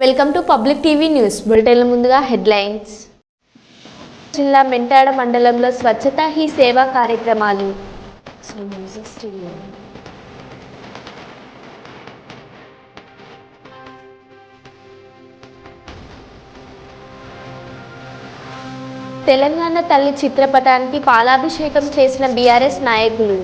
Welcome to public TV news బులెటిన్ల ముందుగా headlines. జిల్లా మెంటాడ మండలంలో స్వచ్ఛతా హీ సేవా కార్యక్రమాలు. తెలంగాణ తల్లి చిత్రపటానికి పాలాభిషేకం చేసిన బీఆర్ఎస్ నాయకులు.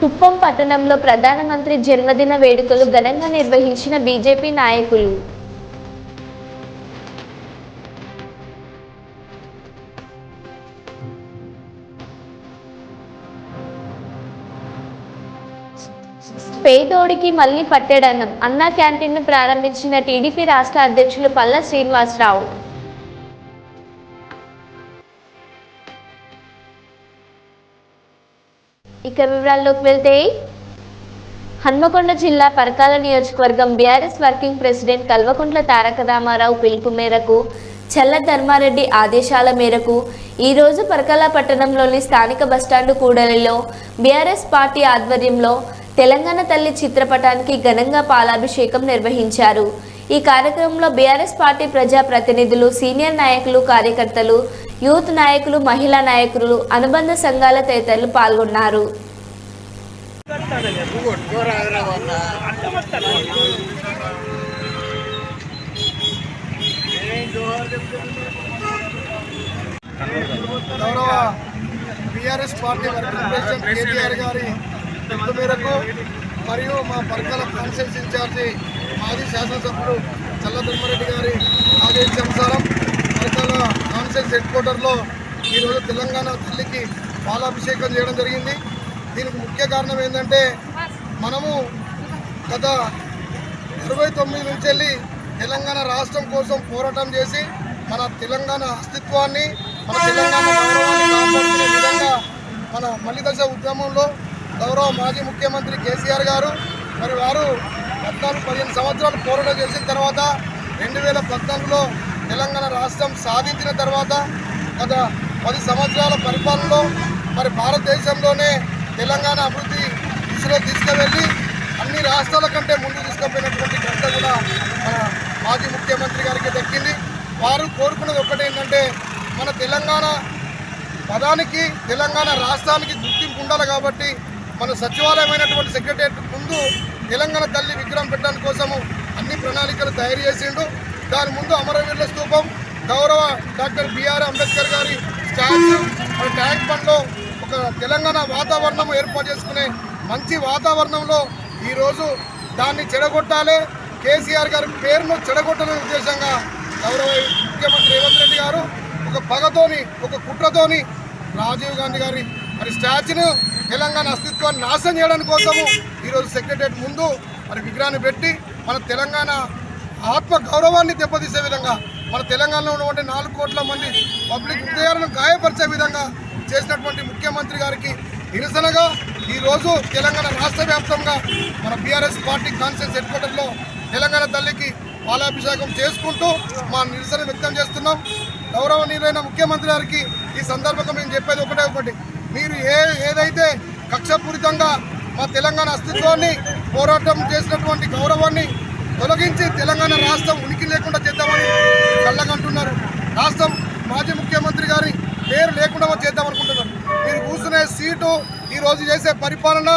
కుప్పం పట్టణంలో ప్రధానమంత్రి జన్మదిన వేడుకలు ఘనంగా నిర్వహించిన బీజేపీ నాయకులు. పేదోడికి మళ్లీ పట్టెడన్నం అన్నా క్యాంటీన్ను ప్రారంభించిన టీడీపీ రాష్ట్ర అధ్యక్షులు పల్లా శ్రీనివాసరావు. ఇక వివరాల్లోకి వెళ్తే, హన్మకొండ జిల్లా పరకాల నియోజకవర్గం BRS working president Kalvakuntla Taraka Ramarao పిలుపు మేరకు, చల్ల ధర్మారెడ్డి ఆదేశాల మేరకు ఈరోజు పరకాల పట్టణంలోని స్థానిక బస్టాండు కూడలిలో బీఆర్ఎస్ పార్టీ ఆధ్వర్యంలో తెలంగాణ తల్లి చిత్రపటానికి ఘనంగా పాలాభిషేకం నిర్వహించారు. ఈ కార్యక్రమంలో బీఆర్ఎస్ పార్టీ ప్రజా ప్రతినిధులు, సీనియర్ నాయకులు, కార్యకర్తలు, యూత్ నాయకులు, మహిళా నాయకులు, అనుబంధ సంఘాల తదితరులు పాల్గొన్నారు. గౌరవ బీఆర్ఎస్ పార్టీ ప్రెసిడెంట్ కేటీఆర్ గారి పిలుపు మేరకు మరియు మా పరకాల కాన్స్టిట్యూన్సీ ఇన్ఛార్జి మాజీ శాసనసభ్యుడు చల్ల ధర్మారెడ్డి గారి ఆదేశానుసారం పరకాల కాన్స్టిట్యూన్సీ హెడ్ క్వార్టర్లో ఈరోజు తెలంగాణ తల్లికి పాలాభిషేకం చేయడం జరిగింది. దీనికి ముఖ్య కారణం ఏంటంటే, మనము గత 29 నుంచి వెళ్ళి తెలంగాణ రాష్ట్రం కోసం పోరాటం చేసి మన తెలంగాణ అస్తిత్వాన్ని, మన తెలంగాణ గౌరవాన్ని కాపాడుకునే విధంగా మన మలిదశ ఉద్యమంలో గౌరవ మాజీ ముఖ్యమంత్రి కేసీఆర్ గారు మరి వారు 14-15 సంవత్సరాలు పోరాటం చేసిన తర్వాత 2014లో తెలంగాణ రాష్ట్రం సాధించిన తర్వాత గత 10 సంవత్సరాల పరిపాలనలో మరి భారతదేశంలోనే తెలంగాణ అభివృద్ధి దిశలో తీసుకువెళ్ళి అన్ని రాష్ట్రాల కంటే ముందు తీసుకుపోయినటువంటి ఘనత కూడా మన మాజీ ముఖ్యమంత్రి గారికి దక్కింది. వారు కోరుకున్నది ఒకటేంటంటే, మన తెలంగాణ పదానికి, తెలంగాణ రాష్ట్రానికి గుర్తింపు ఉండాలి. కాబట్టి మన సచివాలయమైనటువంటి సెక్రటరియట్ ముందు తెలంగాణ తల్లి విగ్రహం పెట్టడానికి కోసము అన్ని ప్రణాళికలు తయారు చేసిండు. దాని ముందు అమరవీరుల స్తూపం, గౌరవ డాక్టర్ బిఆర్ అంబేద్కర్ గారి స్టాచ్యూ, ట్యాంక్ బండ్లో ఒక తెలంగాణ వాతావరణం ఏర్పాటు చేసుకునే మంచి వాతావరణంలో ఈరోజు దాన్ని చెడగొట్టాలి, కేసీఆర్ గారి పేరును చెడగొట్టాలనే ఉద్దేశంగా గౌరవ ముఖ్యమంత్రి రేవంత్ రెడ్డి గారు ఒక పగతోని, ఒక కుట్రతోని రాజీవ్ గాంధీ గారి మరి స్టాచ్యూను, తెలంగాణ అస్తిత్వాన్ని నాశనం చేయడానికి కోసము ఈరోజు సెక్రటరియట్ ముందు మరి విగ్రహాన్ని పెట్టి మన తెలంగాణ ఆత్మ గౌరవాన్ని దెబ్బతీసే విధంగా, మన తెలంగాణలో ఉన్నటువంటి 4 కోట్ల మంది పబ్లిక్ హృదయాలను గాయపరిచే విధంగా చేసినటువంటి ముఖ్యమంత్రి గారికి నిరసనగా ఈరోజు తెలంగాణ రాష్ట్ర వ్యాప్తంగా మన బీఆర్ఎస్ పార్టీ కాన్స్టిట్యూన్సీ హెడ్ క్వార్టర్లో తెలంగాణ తల్లికి పాలాభిషేకం చేసుకుంటూ మా నిరసన వ్యక్తం చేస్తున్నాం. గౌరవనీయులైన ముఖ్యమంత్రి గారికి ఈ సందర్భంగా మేము చెప్పేది ఒకటి, మీరు ఏదైతే కక్షపూరితంగా మా తెలంగాణ అస్తిత్వాన్ని, పోరాటం చేసినటువంటి గౌరవాన్ని తొలగించి తెలంగాణ రాష్ట్రం ఉనికి లేకుండా చేద్దామని కళ్ళగంటున్నారు. రాష్ట్రం మాజీ ముఖ్యమంత్రి గారి పేరు లేకుండా చేద్దామనుకుంటున్నారు. మీరు కూర్చునే సీటు, ఈరోజు చేసే పరిపాలన,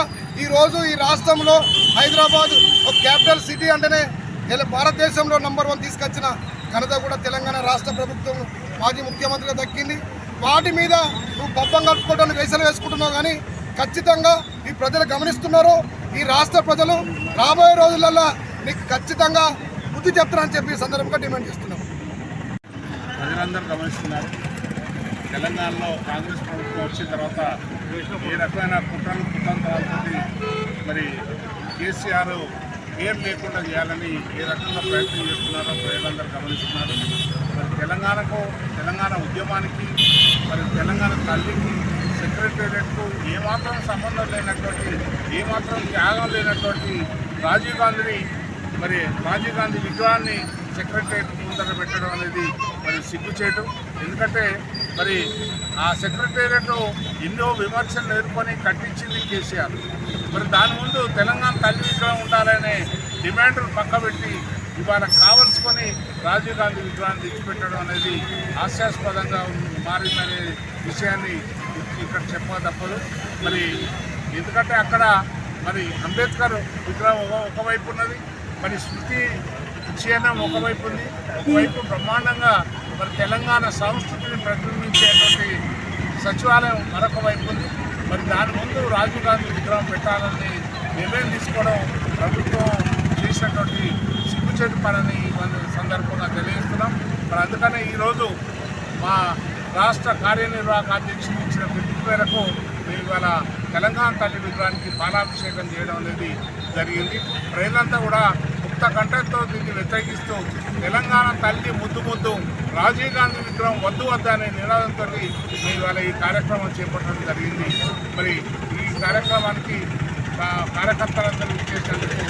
ఈరోజు ఈ రాష్ట్రంలో హైదరాబాద్ ఒక క్యాపిటల్ సిటీ అంటేనే భారతదేశంలో నంబర్ 1 తీసుకొచ్చిన ఘనత కూడా తెలంగాణ రాష్ట్ర ప్రభుత్వం మాజీ ముఖ్యమంత్రిగా దక్కింది. వాటి మీద నువ్వు పబ్బం కలుపుకోవడానికి వేసలు వేసుకుంటున్నావు, కానీ ఖచ్చితంగా ఈ ప్రజలు గమనిస్తున్నారు. ఈ రాష్ట్ర ప్రజలు రాబోయే రోజులలో నీకు ఖచ్చితంగా బుద్ధి చెప్తారని చెప్పి సందర్భంగా డిమాండ్ చేస్తున్నాం. ప్రజలందరూ గమనిస్తున్నారు. తెలంగాణలో కాంగ్రెస్ ప్రభుత్వం వచ్చిన తర్వాత ఏ రకమైన కుతంత్రాలతో మరి కేసీఆర్ పేరు లేకుండా చేయాలని ఏ రకంగా ప్రయత్నం చేస్తున్నారో ప్రజలందరూ గమనిస్తున్నారు. మరి తెలంగాణ ఉద్యమానికి, మరి తెలంగాణ తల్లికి, సెక్రటేరియట్కు ఏమాత్రం సంబంధం లేనటువంటి, ఏమాత్రం త్యాగం లేనటువంటి రాజీవ్ గాంధీ విగ్రహాన్ని సెక్రటేరియట్ ముందర పెట్టడం అనేది మరి సిగ్గుచేటు. ఎందుకంటే మరి ఆ సెక్రటేరియట్ ఎన్నో విమర్శలు ఎదుర్కొని కట్టించింది కేసీఆర్. మరి దాని ముందు తెలంగాణ తల్లి విగ్రహం ఉండాలనే డిమాండ్ను పక్కబెట్టి ఇవాళ కావలసుకొని రాజీవ్ గాంధీ విగ్రహాన్ని తెచ్చిపెట్టడం అనేది హాస్యాస్పదంగా మారిందనే విషయాన్ని ఇక్కడ చెప్పక తప్పదు. మరి ఎందుకంటే అక్కడ మరి అంబేద్కర్ విగ్రహం ఒకవైపు ఉన్నది, మరి స్మృతి చిహ్నం ఒకవైపు ఉంది, ఒకవైపు బ్రహ్మాండంగా మరి తెలంగాణ సంస్కృతిని ప్రతిబింబించేటువంటి సచివాలయం మరొక వైపు ఉంది. మరి దాని ముందు రాజీవ్ గాంధీ విగ్రహం పెట్టాలని నిర్ణయం తీసుకోవడం ప్రభుత్వం చేసినటువంటి సిగ్గుచేటు పనని సందర్భంగా తెలియజేస్తున్నాం. మరి అందుకనే ఈరోజు మా రాష్ట్ర కార్యనిర్వాహక అధ్యక్షులు ఇచ్చిన పిలుపు మేరకు మేము ఇవాళ తెలంగాణ తల్లి విగ్రహానికి పాలాభిషేకం చేయడం అనేది జరిగింది. ప్రజలంతా కూడా ముక్త కంఠంతో దీన్ని వ్యతిరేకిస్తూ తెలంగాణ తల్లి ముద్దు రాజీవ్ గాంధీ విగ్రహం వద్దు అనే నినాదంతో మేము ఇవాళ ఈ కార్యక్రమం చేపట్టడం జరిగింది. మరి ఈ కార్యక్రమానికి కార్యకర్తలందరూ చేసినందుకు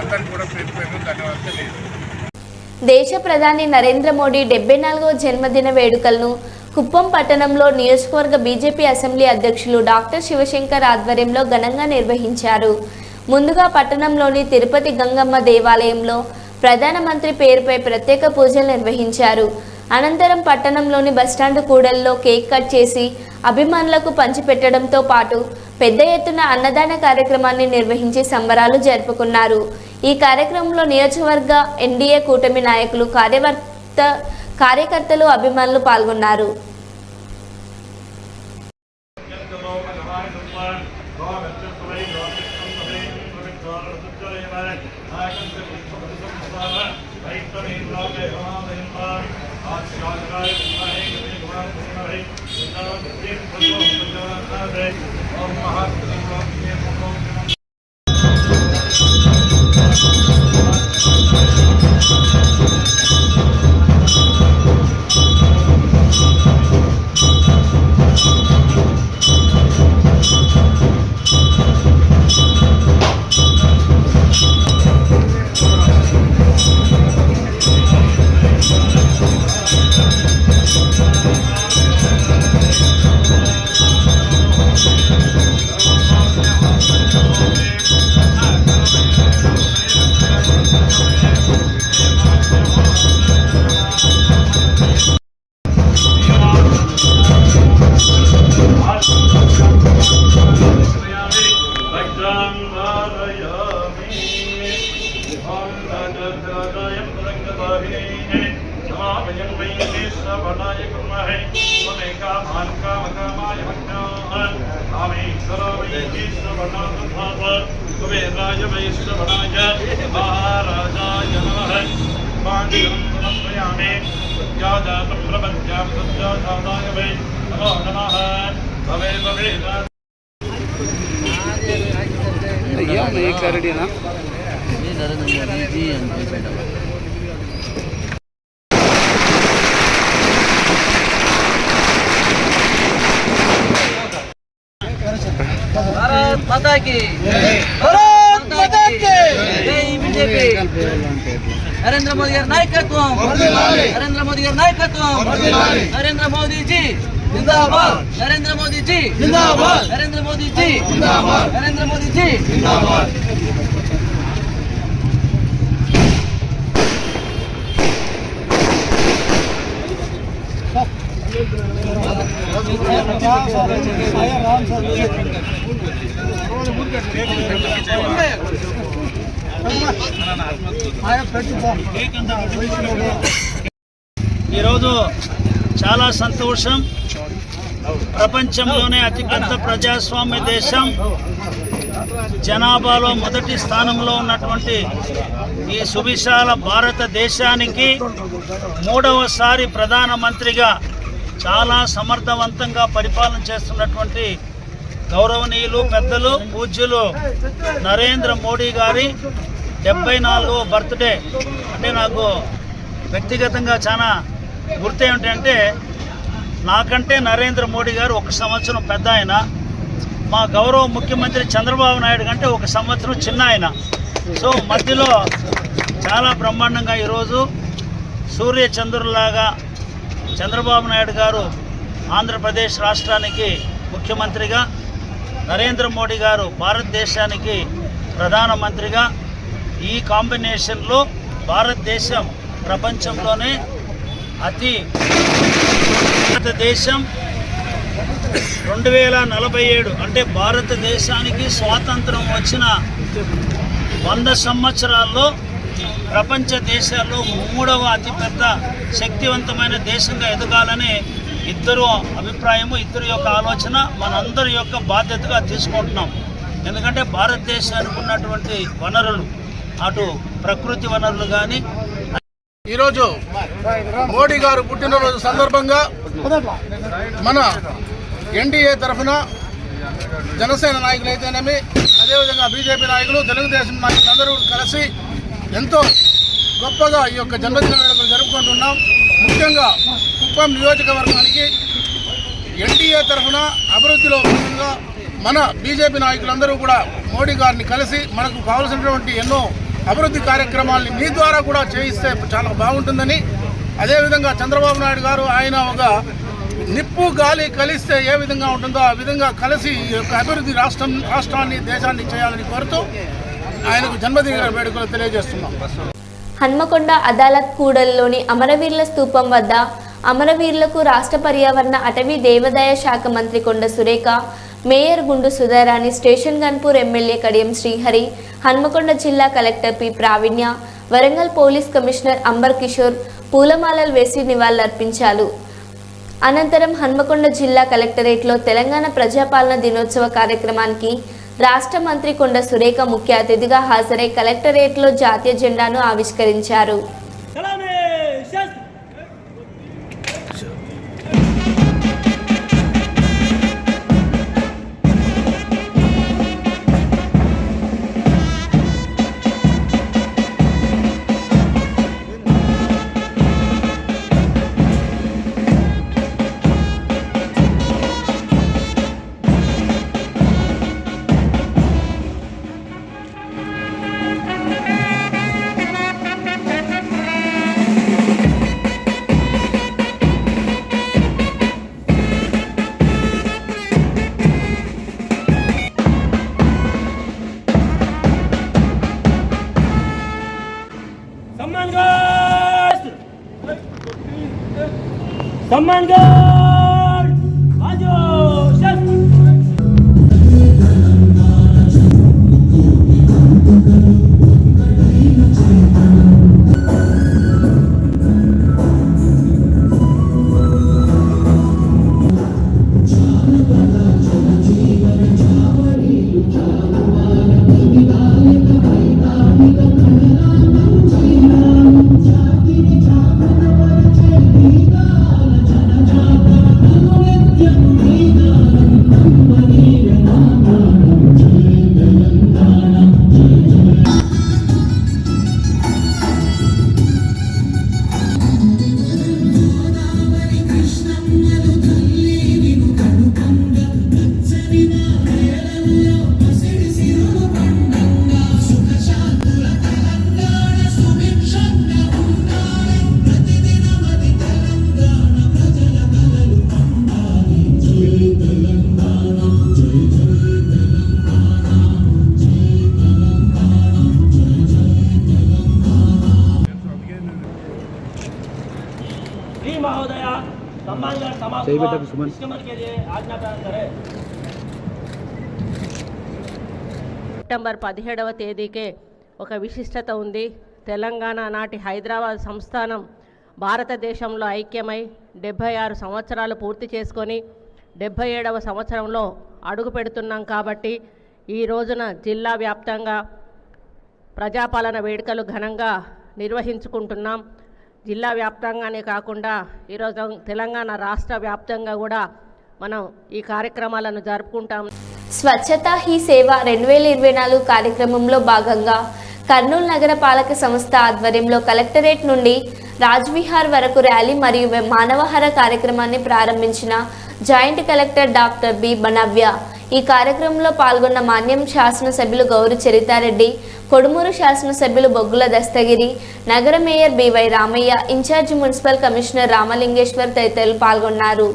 అందరికీ కూడా పేరు ధన్యవాదాలు తెలియజేస్తాను. దేశ ప్రధాని నరేంద్ర మోడీ 74వ జన్మదిన వేడుకలను కుప్పం పట్టణంలో నియోజకవర్గ బీజేపీ అసెంబ్లీ అధ్యక్షులు డాక్టర్ శివశంకర్ ఆధ్వర్యంలో ఘనంగా నిర్వహించారు. ముందుగా పట్టణంలోని తిరుపతి గంగమ్మ దేవాలయంలో ప్రధానమంత్రి పేరుపై ప్రత్యేక పూజలు నిర్వహించారు. అనంతరం పట్టణంలోని బస్టాండ్ కూడల్లో కేక్ కట్ చేసి అభిమానులకు పంచిపెట్టడంతో పాటు పెద్ద ఎత్తున అన్నదాన కార్యక్రమాన్ని నిర్వహించి సంబరాలు జరుపుకున్నారు. ఈ కార్యక్రమంలో నియోజకవర్గ ఎన్డీఏ కూటమి నాయకులు, కార్యకర్తలు, అభిమానులు పాల్గొన్నారు. भारत माता की भारत माता की जय बीजेपी नरेंद्र मोदी गाరి నాయకత్వం नरेंद्र मोदी गाరి నాయకత్వం नरेंद्र मोदी जी जिंदाबाद नरेंद्र मोदी जी जिंदाबाद नरेंद्र मोदी जी जिंदाबाद नरेंद्र मोदी जी जिंदाबाद ఈరోజు చాలా సంతోషం. ప్రపంచంలోనే అతిపెద్ద ప్రజాస్వామ్య దేశం, జనాభాలో మొదటి స్థానంలో ఉన్నటువంటి ఈ సువిశాల భారతదేశానికి 3వసారి ప్రధానమంత్రిగా చాలా సమర్థవంతంగా పరిపాలన చేస్తున్నటువంటి గౌరవనీయులు, పెద్దలు, పూజ్యులు నరేంద్ర మోడీ గారి 74వ బర్త్డే అంటే నాకు వ్యక్తిగతంగా చాలా గుర్తు ఏమిటంటే, నాకంటే నరేంద్ర మోడీ గారు 1 సంవత్సరం పెద్ద ఆయన, మా గౌరవ ముఖ్యమంత్రి చంద్రబాబు నాయుడు కంటే 1 సంవత్సరం చిన్న ఆయన. సో మధ్యలో చాలా బ్రహ్మాండంగా ఈరోజు సూర్య చంద్రులాగా చంద్రబాబు నాయుడు గారు ఆంధ్రప్రదేశ్ రాష్ట్రానికి ముఖ్యమంత్రిగా, నరేంద్ర మోడీ గారు భారతదేశానికి ప్రధానమంత్రిగా, ఈ కాంబినేషన్లో భారతదేశం ప్రపంచంలోనే భారతదేశం 2047 అంటే భారతదేశానికి స్వాతంత్రం వచ్చిన 100 సంవత్సరాల్లో ప్రపంచ దేశాల్లో 3వ అతిపెద్ద శక్తివంతమైన దేశంగా ఎదగాలని ఇద్దరు అభిప్రాయము, ఇద్దరు యొక్క ఆలోచన మనందరి యొక్క బాధ్యతగా తీసుకుంటున్నాం. ఎందుకంటే భారతదేశానికి ఉన్నటువంటి వనరులు, అటు ప్రకృతి వనరులు కానీ. ఈరోజు మోడీ గారు పుట్టినరోజు సందర్భంగా మన ఎన్డీఏ తరఫున జనసేన నాయకులు అయితేనేమి, అదేవిధంగా బీజేపీ నాయకులు, తెలుగుదేశం నాయకులు అందరూ కలిసి ఎంతో గొప్పగా ఈ యొక్క జన్మదిన వేడుకలు జరుపుకుంటున్నాం. ముఖ్యంగా కుప్పం నియోజకవర్గానికి ఎన్డీఏ తరఫున అభివృద్ధిలో భాగంగా మన బీజేపీ నాయకులందరూ కూడా మోడీ గారిని కలిసి మనకు కావాల్సినటువంటి ఎన్నో అభివృద్ధి కార్యక్రమాలని మీ ద్వారా కూడా చేయిస్తే చాలా బాగుంటుందని, అదేవిధంగా చంద్రబాబు నాయుడు గారు ఆయన ఒక నిప్పు గాలి కలిస్తే ఏ విధంగా ఉంటుందో ఆ విధంగా కలిసి ఈ యొక్క అభివృద్ధి రాష్ట్రాన్ని దేశాన్ని చేయాలని కోరుతూ ఆయనకు జన్మదిన వేడుకలు తెలియజేస్తున్నాం. హన్మకొండ అదాలత్ కూడలిలోని అమరవీరుల స్తూపం వద్ద అమరవీరులకు రాష్ట్ర పర్యావరణ అటవీ దేవాదాయ శాఖ మంత్రి కొండ Surekha, mayor Gundu Sudharani, station Ghanpur MLA Kadiyam Srihari, Hanamkonda జిల్లా collector P Praveenya, Warangal police commissioner Ambar Kishore పూలమాలలు వేసి నివాళులర్పించారు. అనంతరం హన్మకొండ జిల్లా కలెక్టరేట్లో తెలంగాణ ప్రజాపాలన దినోత్సవ కార్యక్రమానికి రాష్ట్ర మంత్రి కొండ సురేఖ ముఖ్య అతిథిగా హాజరై కలెక్టరేట్లో జాతీయ జెండాను ఆవిష్కరించారు. సెప్టెంబర్ 17వ తేదీకే ఒక విశిష్టత ఉంది. తెలంగాణ నాటి హైదరాబాద్ సంస్థానం భారతదేశంలో ఐక్యమై 76 సంవత్సరాలు పూర్తి చేసుకొని 77వ సంవత్సరంలో అడుగు పెడుతున్నాం. కాబట్టి ఈ రోజున జిల్లా వ్యాప్తంగా ప్రజాపాలన వేడుకలు ఘనంగా నిర్వహించుకుంటున్నాం. జిల్లా వ్యాప్తంగానే కాకుండా ఈరోజు తెలంగాణ రాష్ట్ర వ్యాప్తంగా కూడా మనం ఈ కార్యక్రమాలను జరుపుకుంటాం. స్వచ్ఛతా హీ సేవ 2024 కార్యక్రమంలో భాగంగా కర్నూలు నగర పాలక సంస్థ ఆధ్వర్యంలో కలెక్టరేట్ నుండి రాజ్విహార్ వరకు ర్యాలీ మరియు మానవహార కార్యక్రమాన్ని ప్రారంభించిన జాయింట్ కలెక్టర్ డాక్టర్ బి నవ్య. ఈ కార్యక్రమంలో పాల్గొన్న మాన్యం శాసనసభ్యులు గౌరి చరితారెడ్డి, కొడుమూరు శాసనసభ్యులు బొగ్గుల దస్తగిరి, నగర mayor BY Ramaiah, incharge municipal commissioner Ramalingeshwar తదితరులు పాల్గొన్నారు.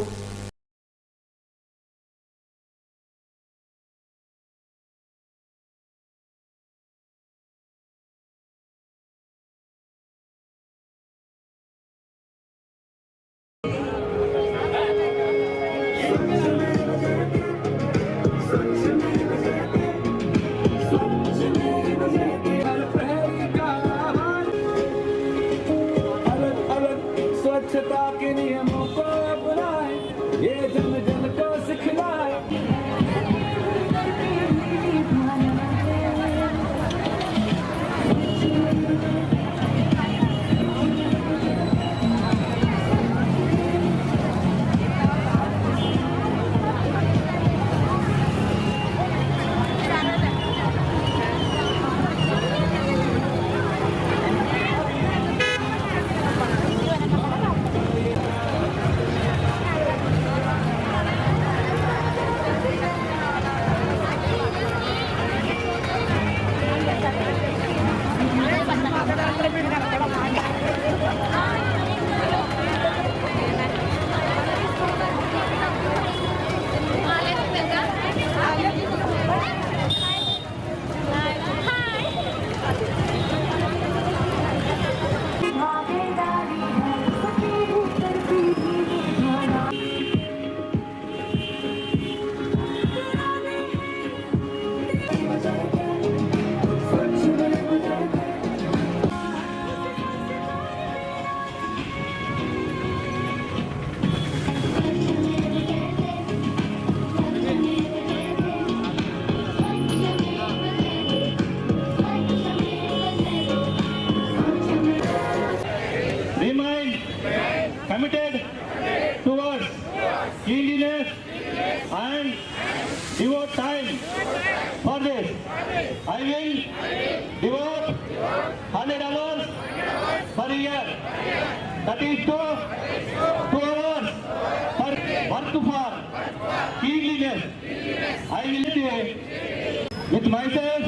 committed towards cleanliness and devote time for this. I will devote 100 hours per year. That is 2 hours for work for cleanliness. I will do with myself,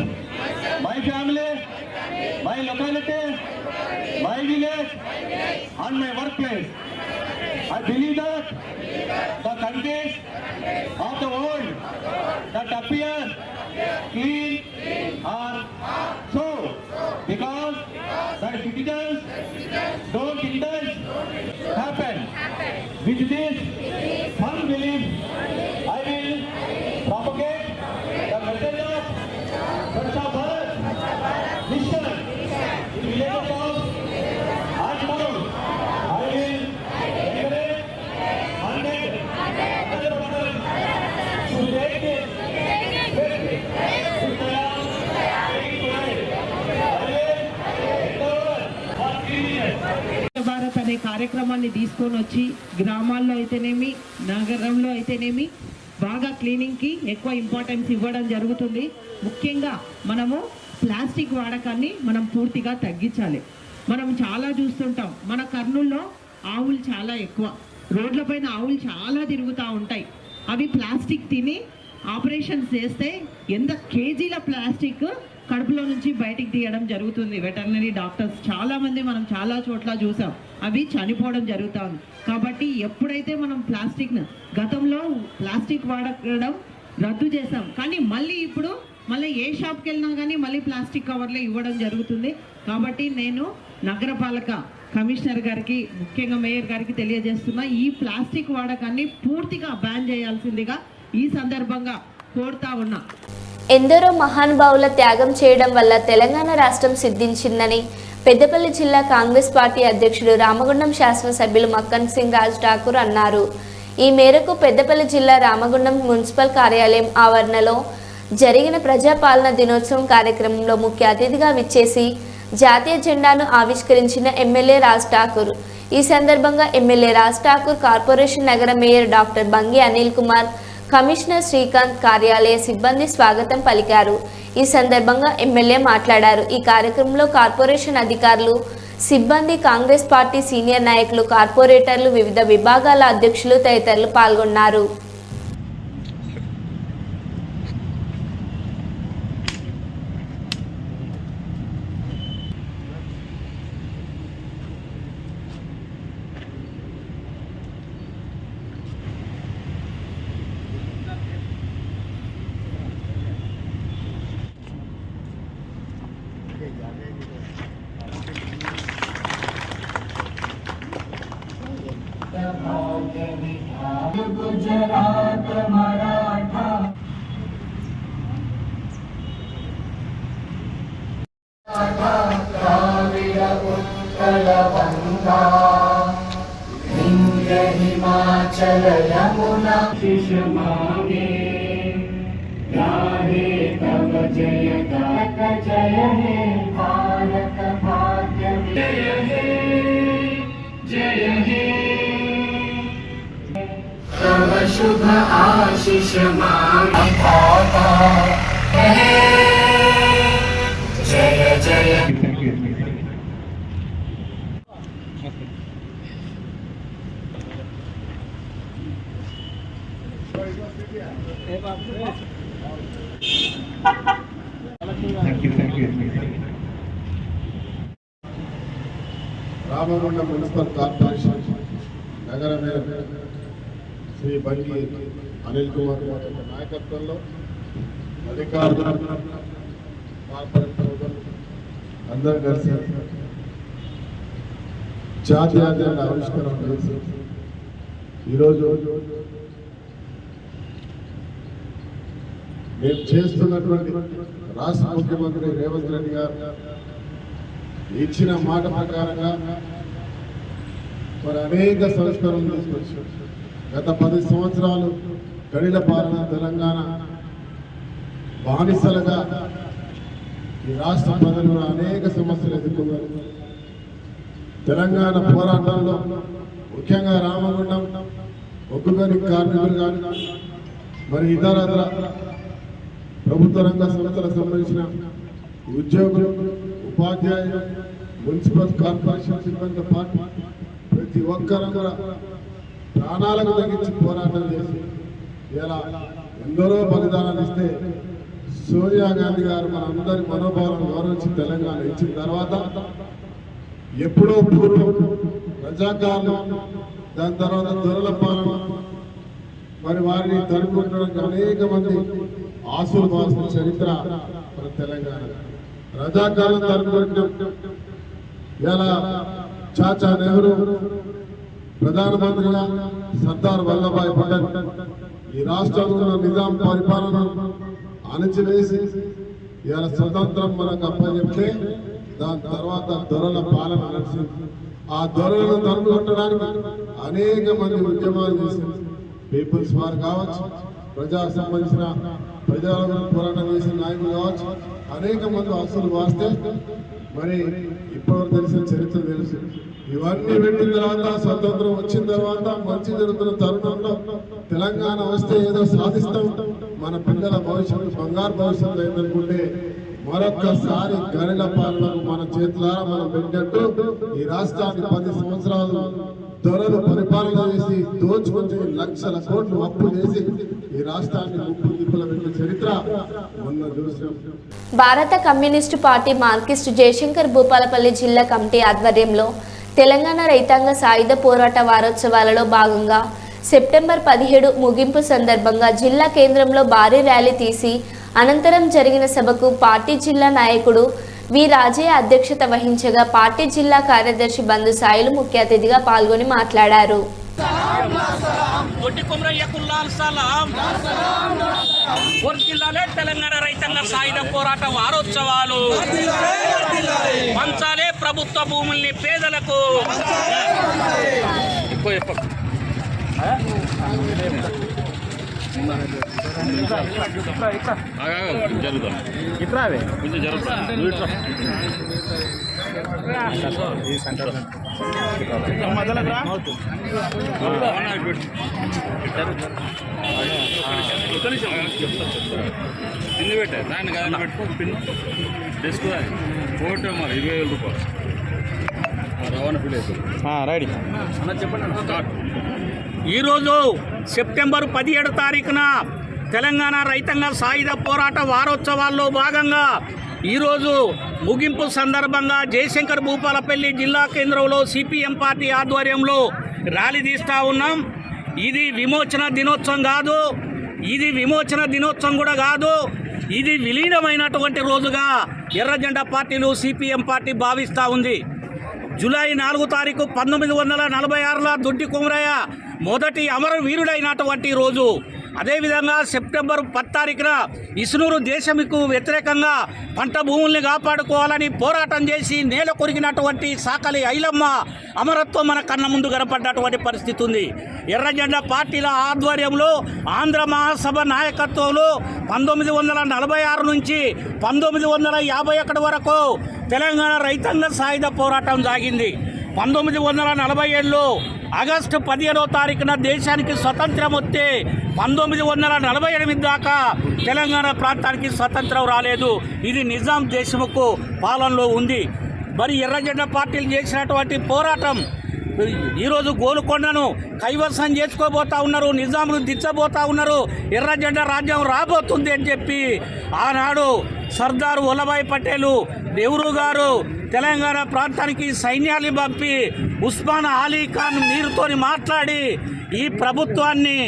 my family, my locality, my village and my workplace. I believe that the countries of the world that appear clean are so because the citizens don't indulge happen. With this firm belief, I will propagate the message of Swachh Bharat mission in villages of and town. I will encourage 100 to take it Bharat అనే కార్యక్రమాన్ని తీసుకొని వచ్చి గ్రామాల్లో అయితేనేమి నగరంలో అయితేనేమి బాగా క్లీనింగ్కి ఎక్కువ ఇంపార్టెన్స్ ఇవ్వడం జరుగుతుంది. ముఖ్యంగా మనము ప్లాస్టిక్ వాడకాన్ని మనం పూర్తిగా తగ్గించాలి. మనం చాలా చూస్తుంటాం, మన కర్నూల్లో ఆవులు చాలా ఎక్కువ, రోడ్లపైన ఆవులు చాలా తిరుగుతూ ఉంటాయి. అవి ప్లాస్టిక్ తిని ఆపరేషన్స్ చేస్తే ఎంత కేజీల ప్లాస్టిక్ కడుపులో నుంచి బయటికి తీయడం జరుగుతుంది. వెటర్నరీ డాక్టర్స్ చాలామంది మనం చాలా చోట్ల చూసాం, అవి చనిపోవడం జరుగుతూ ఉంది. కాబట్టి ఎప్పుడైతే మనం ప్లాస్టిక్ను గతంలో ప్లాస్టిక్ వాడడం రద్దు చేసాం, కానీ ఇప్పుడు ఏ షాప్కి వెళ్ళినా కానీ మళ్ళీ ప్లాస్టిక్ కవర్లే ఇవ్వడం జరుగుతుంది. కాబట్టి నేను నగరపాలక కమిషనర్ గారికి, ముఖ్యంగా మేయర్ గారికి తెలియజేస్తున్నా, ఈ ప్లాస్టిక్ వాడకాన్ని పూర్తిగా బ్యాన్ చేయాల్సిందిగా ఈ సందర్భంగా కోరుతా ఉన్నా. ఎందరో మహానుభావుల త్యాగం చేయడం వల్ల తెలంగాణ రాష్ట్రం సిద్ధించిందని పెద్దపల్లి జిల్లా కాంగ్రెస్ పార్టీ అధ్యక్షుడు రామగుండం శాసనసభ్యులు మక్కన్ సింగ్ రాజ్ ఠాకూర్ అన్నారు. ఈ మేరకు పెద్దపల్లి జిల్లా రామగుండం మున్సిపల్ కార్యాలయం ఆవరణలో జరిగిన ప్రజాపాలన దినోత్సవం కార్యక్రమంలో ముఖ్య అతిథిగా విచ్చేసి జాతీయ జెండాను ఆవిష్కరించిన ఎమ్మెల్యే రాజ్ ఠాకూర్. ఈ సందర్భంగా ఎమ్మెల్యే రాజ్ ఠాకూర్ కార్పొరేషన్ నగర mayor doctor Bangi Anil Kumar, commissioner Srikanth, కార్యాలయ సిబ్బంది స్వాగతం పలికారు. ఈ సందర్భంగా ఎమ్మెల్యే మాట్లాడారు. ఈ కార్యక్రమంలో కార్పొరేషన్ అధికారులు, సిబ్బంది, కాంగ్రెస్ పార్టీ సీనియర్ నాయకులు, కార్పొరేటర్లు, వివిధ విభాగాల అధ్యక్షులు తదితరులు పాల్గొన్నారు. गुजरात मराठा द्राविड उत्कल बंगा हिमाचल यमुना शिष मांगे गाहे तब जय गात जय हे भारत भाग्य जय हे तब शुभ आशीष मांगे जय जय రామగుండం మున్సిపల్ కార్పొరేషన్ నగర మేయర్ శ్రీ బంగి అనిల్ కుమార్ గారి యొక్క నాయకత్వంలో అధికారులు కార్పొరేటర్లు అందరూ కలిసి జాతీయ జెండా ఆవిష్కరణ చేసి ఈరోజు మేము చేస్తున్నటువంటి రాష్ట్ర ముఖ్యమంత్రి రేవంత్ రెడ్డి గారు ఇచ్చిన మాట ప్రకారంగా మరి అనేక సంస్కరణలు తీసుకొచ్చారు. గత 10 సంవత్సరాలు గడిల పాలన తెలంగాణ బానిసలుగా ఈ రాష్ట్ర ప్రజలు అనేక సమస్యలు ఎదుర్కొన్నారు. తెలంగాణ పోరాటంలో ముఖ్యంగా రామగుండం ఒగ్గుగని కార్మికులు కానీ మరి ఇతర ప్రభుత్వ రంగ సంస్థలకు సంబంధించిన ఉద్యోగులు, ఉపాధ్యాయులు, మున్సిపల్ కార్పొరేషన్ సిబ్బందితో పాటు ప్రతి ఒక్కరూ కూడా ప్రాణాలకు తగ్గించి పోరాటం చేసి ఇలా ఎందరో బలిదానాలు ఇస్తే సోనియా గాంధీ గారు మనందరి మనోభావాలను గౌరవించి తెలంగాణ ఇచ్చిన తర్వాత ఎప్పుడో పూర్వం ప్రజాకాలం, దాని తర్వాత దొరల పాలన, మరి వారిని తరుపుకోవడానికి అనేక మంది ఆసులు బాసిన చరిత్ర మన తెలంగాణ. రజాకాలం తరుపుకోవడం ఇలా చాచా నెహ్రూ ప్రధానమంత్రిగా, సర్దార్ వల్లభాయ్ పటేల్ ఈ రాష్ట్రంలో నిజాం పరిపాలన అణచివేసి ఇలా స్వతంత్రం మనకు అప్పచెప్తే దాని తర్వాత దొరల పాలన నడిచింది. ఆ దొరలను తరుపుకొట్టడానికి అనేక మంది ఉద్యమాలు చేశారు. పీపుల్స్ వార్ కావచ్చు, ప్రజా సంబంధించిన ప్రజల పోరాటం చేసిన నాయకులు కావచ్చు, అనేక మంది ఆస్తులు వాస్తే మరి ఇప్పటివరకు తెలిసిన చరిత్ర తెలుసు. ఇవన్నీ పెట్టిన తర్వాత స్వతంత్రం వచ్చిన తర్వాత మంచి జరుగుతున్న తరుణంలో తెలంగాణ వస్తే ఏదో సాధిస్తాం, మన పిల్లల భవిష్యత్తు బంగారు భవిష్యత్తు అయిందనుకుంటే మరొక్కసారి గరిల పాలనకు మన చేతులారా మనం పెట్టినట్టు ఈ రాష్ట్రాన్ని 10 సంవత్సరాలు దొరలు పరిపాలన చేసి దోచుకొని లక్షల కోట్లు అప్పు చేసి ఈ రాష్ట్రాన్ని ముప్పు తిప్పుల పెట్టిన చరిత్ర మొన్న చూసాం. భారత communist party Marxist Jayashankar Bhupalpally జిల్లా కమిటీ ఆధ్వర్యంలో తెలంగాణ రైతాంగ సాయుధ పోరాట వారోత్సవాలలో భాగంగా సెప్టెంబర్ 17 ముగింపు సందర్భంగా జిల్లా కేంద్రంలో భారీ ర్యాలీ తీసి అనంతరం జరిగిన సభకు పార్టీ జిల్లా నాయకుడు వి రాజయ్య అధ్యక్షత వహించగా పార్టీ జిల్లా కార్యదర్శి బంధు సాయిలు ముఖ్య అతిథిగా పాల్గొని మాట్లాడారు. తెలంగాణ రైతాంగ సాయుధ పోరాట వారోత్సవాలు పంచాలే ప్రభుత్వ భూముల్ని పేదలకు. కింద పెట్టా దాన్ని కదా పెట్టుకో, పిన్ డెస్క్ ఫోటో మరి 20,000 రూపాయలు రవాణా ఫీల్ అవుతుంది. రెడీ అన్న చెప్పండి. స్టార్ట్. ఈరోజు సెప్టెంబర్ 17 తారీఖున తెలంగాణ రైతాంగ సాయుధ పోరాట వారోత్సవాల్లో భాగంగా ఈరోజు ముగింపు సందర్భంగా జయశంకర్ భూపాలపల్లి జిల్లా కేంద్రంలో సిపిఎం పార్టీ ఆధ్వర్యంలో ర్యాలీ తీస్తూ ఉన్నాం. ఇది విమోచన దినోత్సవం కాదు, ఇది విమోచన దినోత్సవం కూడా కాదు, ఇది విలీనమైనటువంటి రోజుగా ఎర్రజెండా పార్టీలు సిపిఎం పార్టీ భావిస్తూ ఉంది. జూలై 4 తారీఖు 1946లో దొడ్డి కొమరయ్య మొదటి అమరవీరుడైనటువంటి రోజు. అదేవిధంగా సెప్టెంబర్ 10 తారీఖున ఇసునూరు దేశముకు వ్యతిరేకంగా పంట భూముల్ని కాపాడుకోవాలని పోరాటం చేసి నేల కొరిగినటువంటి సాకలి ఐలమ్మ అమరత్వం మన కన్న ముందు కనపడ్డటువంటి పరిస్థితి ఉంది. ఎర్రజెండా పార్టీల ఆధ్వర్యంలో ఆంధ్ర మహాసభ నాయకత్వంలో 1946 నుంచి 1951 వరకు తెలంగాణ రైతాంగ సాయుధ పోరాటం సాగింది. 1947లో ఆగస్టు 15వ తారీఖున దేశానికి స్వతంత్రం వస్తే 1948 దాకా తెలంగాణ ప్రాంతానికి స్వతంత్రం రాలేదు. ఇది నిజాం దేశముకు పాలనలో ఉంది. మరి ఎర్రజెండా పార్టీలు చేసినటువంటి పోరాటం ఈరోజు గోల్కొండను కైవసం చేసుకోబోతా ఉన్నారు, నిజామును దిచ్చబోతా ఉన్నారు, ఎర్రజెండా రాజ్యం రాబోతుంది అని చెప్పి ఆనాడు సర్దార్ వల్లభాయ్ పటేలు నెహ్రూ గారు తెలంగాణ ప్రాంతానికి సైన్యాన్ని పంపి ఉస్మాన్ అలీ ఖాన్ మీరుతోని మాట్లాడి ఈ ప్రభుత్వాన్ని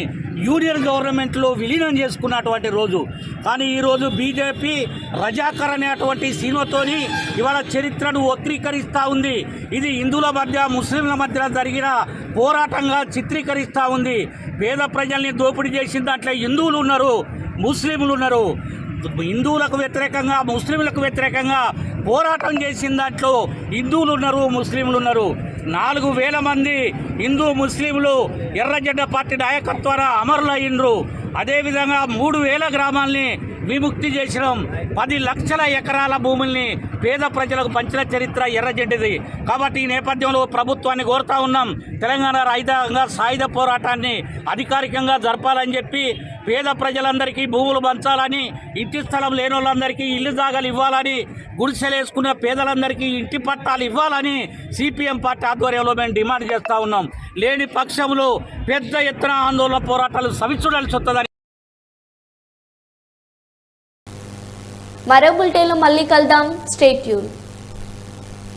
యూనియన్ గవర్నమెంట్లో విలీనం చేసుకున్నటువంటి రోజు. కానీ ఈరోజు బీజేపీ రజాకర్ అనేటువంటి సీమతోని ఇవాళ చరిత్రను వక్రీకరిస్తూ ఉంది. ఇది హిందువుల మధ్య ముస్లింల మధ్య జరిగిన పోరాటంగా చిత్రీకరిస్తూ ఉంది. పేద ప్రజల్ని దోపిడీ చేసిన దాంట్లో హిందువులు ఉన్నారు, ముస్లింలు ఉన్నారు. హిందువులకు వ్యతిరేకంగా ముస్లింలకు వ్యతిరేకంగా పోరాటం చేసిన దాంట్లో హిందువులు ఉన్నారు, ముస్లింలు ఉన్నారు. 4000 మంది హిందూ ముస్లింలు ఎర్రజెండా పార్టీ నాయకత్వాన అమరులయ్యిండ్రు. అదేవిధంగా 3000 గ్రామాల్ని విముక్తి చేసినాం. 10 లక్షల ఎకరాల భూముల్ని పేద ప్రజలకు పంచిన చరిత్ర ఎర్రజెండది. కాబట్టి ఈ నేపథ్యంలో ప్రభుత్వాన్ని కోరుతా ఉన్నాం, తెలంగాణ రైతాంగ సాయుధ పోరాటాన్ని అధికారికంగా జరపాలని చెప్పి పేద ప్రజలందరికీ భూములు పంచాలని, ఇంటి స్థలం లేని వాళ్ళందరికీ ఇల్లు జాగాలు ఇవ్వాలని, గుడిసెలేసుకున్న పేదలందరికీ ఇంటి పట్టాలు ఇవ్వాలని సిపిఎం పార్టీ ఆధ్వర్యంలో మేము డిమాండ్ చేస్తూ ఉన్నాం. లేని పక్షంలో పెద్ద ఎత్తున ఆందోళన పోరాటాలు సవిచూడాల్సి వస్తుందని. మరో బులెటిన్లో మళ్ళీ కలుద్దాం. Stay tune.